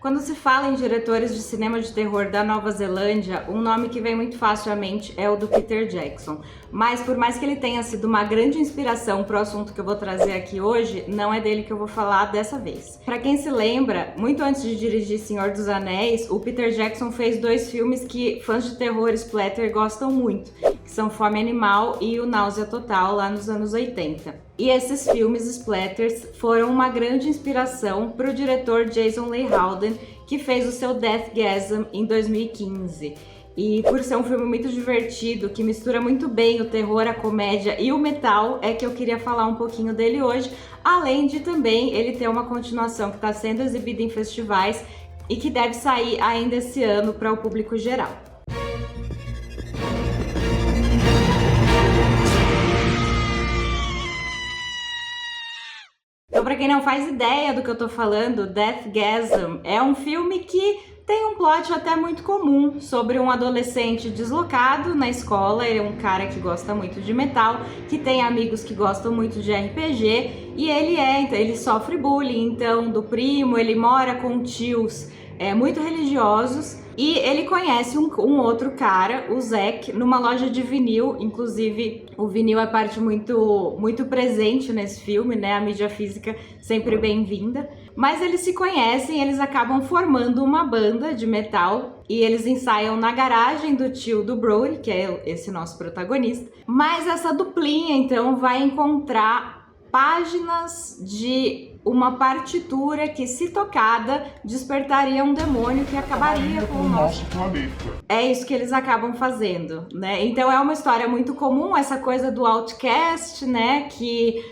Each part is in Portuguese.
Quando se fala em diretores de cinema de terror da Nova Zelândia, um nome que vem muito fácil à mente é o do Peter Jackson. Mas por mais que ele tenha sido uma grande inspiração para o assunto que eu vou trazer aqui hoje, não é dele que eu vou falar dessa vez. Para quem se lembra, muito antes de dirigir Senhor dos Anéis, o Peter Jackson fez dois filmes que fãs de terror splatter gostam muito, que são Fome Animal e o Náusea Total, lá nos anos 80. E esses filmes splatters foram uma grande inspiração para o diretor Jason Leigh Howden, que fez o seu Deathgasm em 2015. E por ser um filme muito divertido, que mistura muito bem o terror, a comédia e o metal, é que eu queria falar um pouquinho dele hoje, além de também ele ter uma continuação que está sendo exibida em festivais e que deve sair ainda esse ano para o público geral. Então, para quem não faz ideia do que eu tô falando, Deathgasm é um filme que tem um plot até muito comum sobre um adolescente deslocado na escola. Ele é um cara que gosta muito de metal, que tem amigos que gostam muito de RPG, e ele sofre bullying, então, do primo. Ele mora com tios muito religiosos, e ele conhece um outro cara, o Zack, numa loja de vinil. Inclusive, o vinil é parte muito presente nesse filme, né? A mídia física sempre bem-vinda. Mas eles se conhecem, eles acabam formando uma banda de metal e eles ensaiam na garagem do tio do Brody, que é esse nosso protagonista. Mas essa duplinha, então, vai encontrar páginas de uma partitura que, se tocada, despertaria um demônio que acabaria com o nosso planeta. É isso que eles acabam fazendo, né? Então é uma história muito comum, essa coisa do outcast, né? Que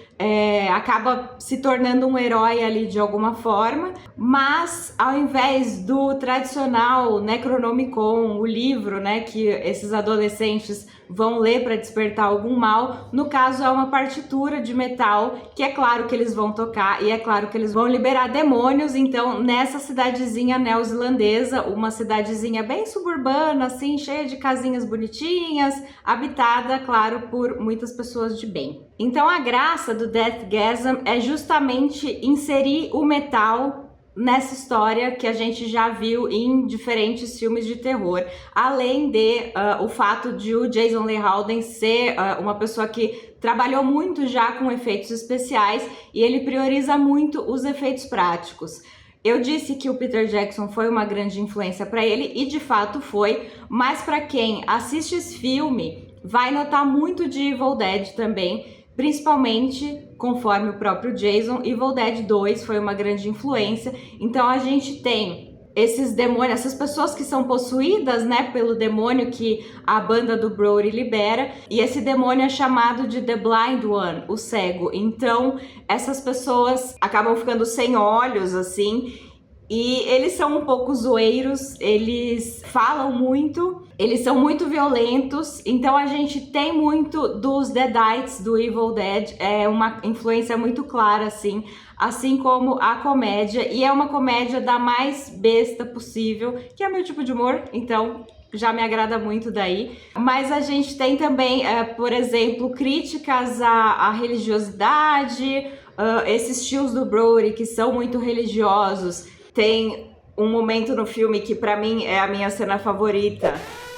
acaba se tornando um herói ali de alguma forma, mas ao invés do tradicional Necronomicon, o livro, né, que esses adolescentes vão ler para despertar algum mal, no caso é uma partitura de metal que é claro que eles vão tocar e é claro que eles vão liberar demônios. Então, nessa cidadezinha neozelandesa, uma cidadezinha bem suburbana, assim, cheia de casinhas bonitinhas, habitada, claro, por muitas pessoas de bem. Então, a graça do Deathgasm é justamente inserir o metal nessa história que a gente já viu em diferentes filmes de terror, além de o fato de o Jason Leigh Howden ser uma pessoa que trabalhou muito já com efeitos especiais e ele prioriza muito os efeitos práticos. Eu disse que o Peter Jackson foi uma grande influência para ele e de fato foi, mas para quem assiste esse filme vai notar muito de Evil Dead também, principalmente, conforme o próprio Jason. Evil Dead 2 foi uma grande influência. Então a gente tem esses demônios, essas pessoas que são possuídas, né, pelo demônio que a banda do Brody libera, e esse demônio é chamado de The Blind One, o cego. Então essas pessoas acabam ficando sem olhos, assim, e eles são um pouco zoeiros, eles falam muito, eles são muito violentos. Então a gente tem muito dos Deadites do Evil Dead, é uma influência muito clara, assim como a comédia, e é uma comédia da mais besta possível, que é meu tipo de humor, então já me agrada muito daí. Mas a gente tem também, por exemplo, críticas à religiosidade, esses tios do Brody que são muito religiosos. Tem um momento no filme que pra mim é a minha cena favorita.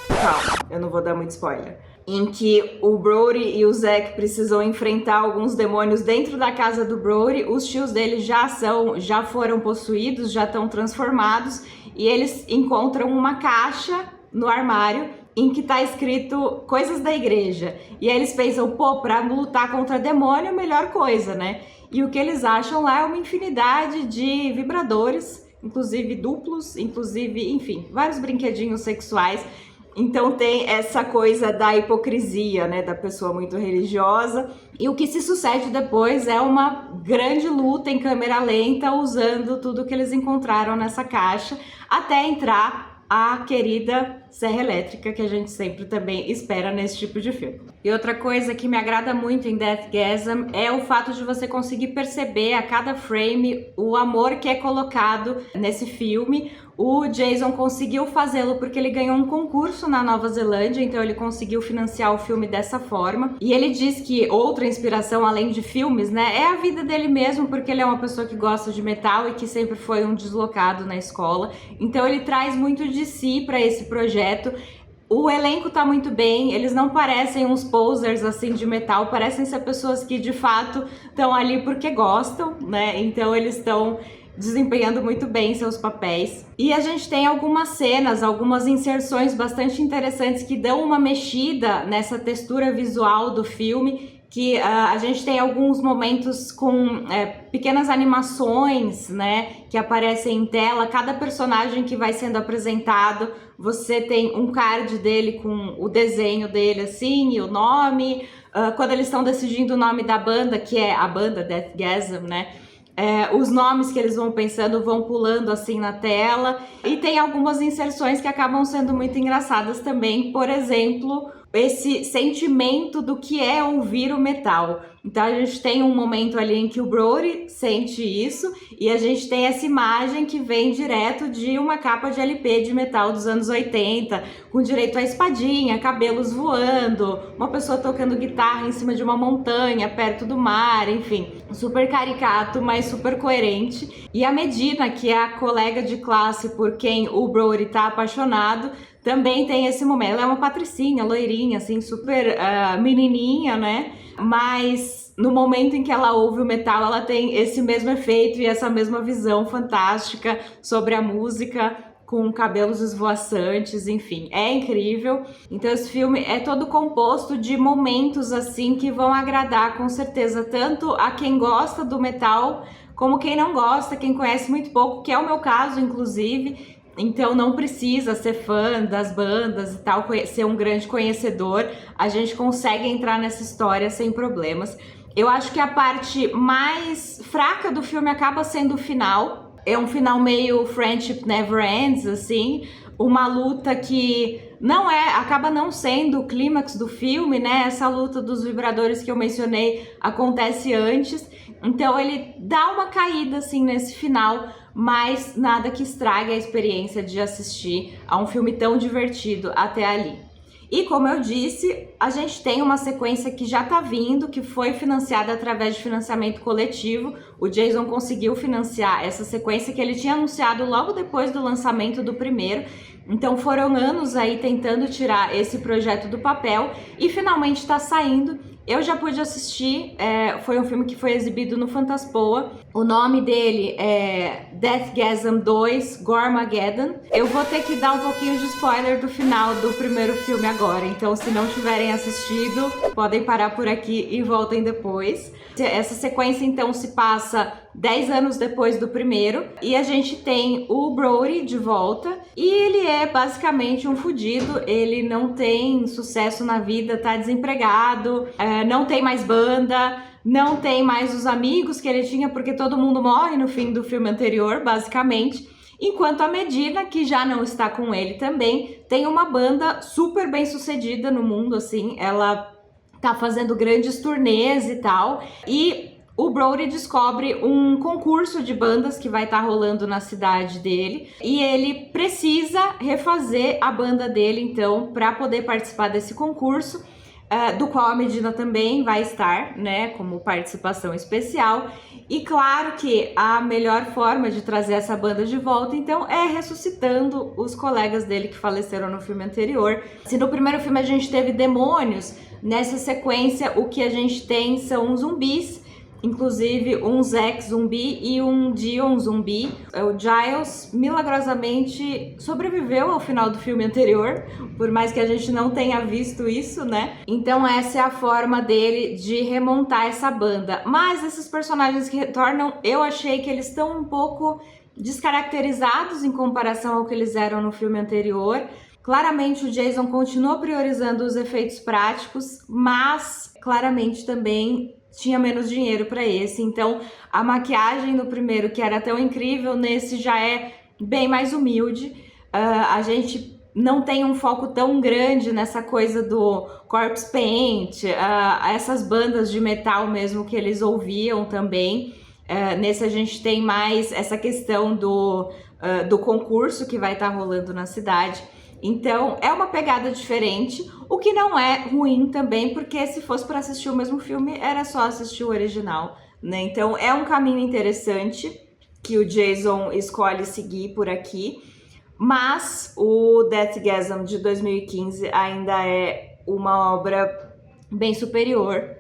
Calma, eu não vou dar muito spoiler. Em que o Brody e o Zack precisam enfrentar alguns demônios dentro da casa do Brody. Os tios dele já foram possuídos, já estão transformados, e eles encontram uma caixa no armário em que tá escrito coisas da igreja. E aí eles pensam, pô, pra lutar contra demônio é a melhor coisa, né? E o que eles acham lá é uma infinidade de vibradores, inclusive duplos, inclusive, enfim, vários brinquedinhos sexuais. Então tem essa coisa da hipocrisia, né, da pessoa muito religiosa. E o que se sucede depois é uma grande luta em câmera lenta, usando tudo que eles encontraram nessa caixa, até entrar a querida serra elétrica que a gente sempre também espera nesse tipo de filme. E outra coisa que me agrada muito em Deathgasm é o fato de você conseguir perceber a cada frame o amor que é colocado nesse filme. O Jason conseguiu fazê-lo porque ele ganhou um concurso na Nova Zelândia, então ele conseguiu financiar o filme dessa forma. E ele diz que outra inspiração, além de filmes, né, é a vida dele mesmo, porque ele é uma pessoa que gosta de metal e que sempre foi um deslocado na escola. Então ele traz muito de si para esse projeto. O elenco tá muito bem, eles não parecem uns posers assim de metal, parecem ser pessoas que de fato estão ali porque gostam, né? Então eles estão desempenhando muito bem seus papéis. E a gente tem algumas cenas, algumas inserções bastante interessantes que dão uma mexida nessa textura visual do filme, que a gente tem alguns momentos com pequenas animações, né, que aparecem em tela. Cada personagem que vai sendo apresentado, você tem um card dele com o desenho dele, assim, e o nome. Quando eles estão decidindo o nome da banda, que é a banda Deathgasm, né, os nomes que eles vão pensando vão pulando assim na tela. E tem algumas inserções que acabam sendo muito engraçadas também. Por exemplo, esse sentimento do que é ouvir o metal. Então a gente tem um momento ali em que o Brody sente isso, e a gente tem essa imagem que vem direto de uma capa de LP de metal dos anos 80, com direito à espadinha, cabelos voando, uma pessoa tocando guitarra em cima de uma montanha, perto do mar, enfim, super caricato, mas super coerente. E a Medina, que é a colega de classe por quem o Brody tá apaixonado, também tem esse momento. Ela é uma patricinha, loirinha, assim, super menininha, né? Mas no momento em que ela ouve o metal, ela tem esse mesmo efeito e essa mesma visão fantástica sobre a música, com cabelos esvoaçantes, enfim, é incrível. Então esse filme é todo composto de momentos assim que vão agradar com certeza tanto a quem gosta do metal como quem não gosta, quem conhece muito pouco, que é o meu caso, inclusive. Então não precisa ser fã das bandas e tal, ser um grande conhecedor, a gente consegue entrar nessa história sem problemas. Eu acho que a parte mais fraca do filme acaba sendo o final. É um final meio Friendship Never Ends, assim, uma luta que acaba não sendo o clímax do filme, né? Essa luta dos vibradores que eu mencionei acontece antes, então ele dá uma caída assim nesse final, mas nada que estrague a experiência de assistir a um filme tão divertido até ali. E como eu disse, a gente tem uma sequência que já tá vindo, que foi financiada através de financiamento coletivo. O Jason conseguiu financiar essa sequência que ele tinha anunciado logo depois do lançamento do primeiro. Então foram anos aí tentando tirar esse projeto do papel e finalmente está saindo. Eu já pude assistir, foi um filme que foi exibido no Fantaspoa. O nome dele é Deathgasm 2 Gormageddon. Eu vou ter que dar um pouquinho de spoiler do final do primeiro filme agora, então se não tiverem assistido, podem parar por aqui e voltem depois. Essa sequência então se passa 10 anos depois do primeiro, e a gente tem o Brody de volta, e ele é basicamente um fudido, ele não tem sucesso na vida, tá desempregado, não tem mais banda, não tem mais os amigos que ele tinha, porque todo mundo morre no fim do filme anterior, basicamente. Enquanto a Medina, que já não está com ele também, tem uma banda super bem sucedida no mundo, assim, ela tá fazendo grandes turnês e tal, e o Brody descobre um concurso de bandas que vai estar rolando na cidade dele, e ele precisa refazer a banda dele, então, para poder participar desse concurso, do qual a Medina também vai estar, né, como participação especial. E claro que a melhor forma de trazer essa banda de volta, então, é ressuscitando os colegas dele que faleceram no filme anterior. Se no primeiro filme a gente teve demônios, nessa sequência o que a gente tem são zumbis, inclusive um Zack zumbi e um Dion zumbi. O Giles milagrosamente sobreviveu ao final do filme anterior, por mais que a gente não tenha visto isso, né? Então essa é a forma dele de remontar essa banda. Mas esses personagens que retornam, eu achei que eles estão um pouco descaracterizados em comparação ao que eles eram no filme anterior. Claramente o Jason continua priorizando os efeitos práticos, mas claramente também tinha menos dinheiro para esse, então a maquiagem no primeiro, que era tão incrível, nesse já é bem mais humilde. a gente não tem um foco tão grande nessa coisa do corpse paint, essas bandas de metal mesmo que eles ouviam também. Nesse a gente tem mais essa questão do concurso que vai estar rolando na cidade. Então é uma pegada diferente, o que não é ruim também, porque se fosse para assistir o mesmo filme, era só assistir o original, né? Então é um caminho interessante que o Jason escolhe seguir por aqui. Mas o Deathgasm de 2015 ainda é uma obra bem superior,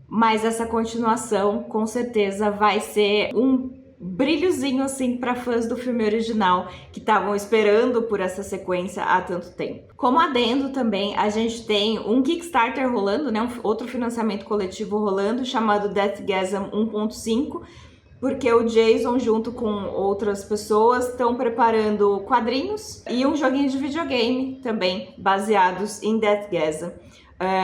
mas essa continuação com certeza vai ser um brilhozinho assim para fãs do filme original que estavam esperando por essa sequência há tanto tempo. Como adendo também, a gente tem um Kickstarter rolando, né, outro financiamento coletivo rolando, chamado Deathgasm 1.5, porque o Jason, junto com outras pessoas, estão preparando quadrinhos e um joguinho de videogame também, baseados em Deathgasm.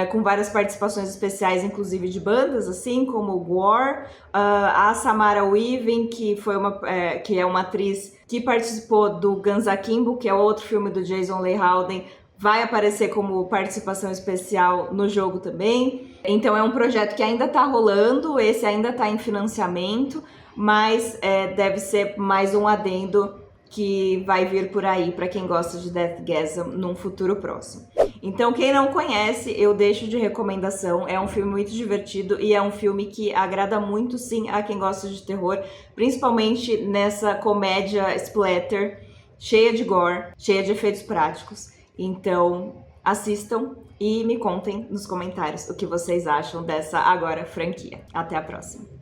Com várias participações especiais, inclusive de bandas, assim como o War, a Samara Weaving, que é uma atriz que participou do Guns Akimbo, que é outro filme do Jason Leigh Howden, vai aparecer como participação especial no jogo também. Então é um projeto que ainda tá rolando, esse ainda tá em financiamento, mas deve ser mais um adendo que vai vir por aí para quem gosta de Deathgasm num futuro próximo. Então, quem não conhece, eu deixo de recomendação. É um filme muito divertido e é um filme que agrada muito, sim, a quem gosta de terror, principalmente nessa comédia splatter, cheia de gore, cheia de efeitos práticos. Então, assistam e me contem nos comentários o que vocês acham dessa agora franquia. Até a próxima!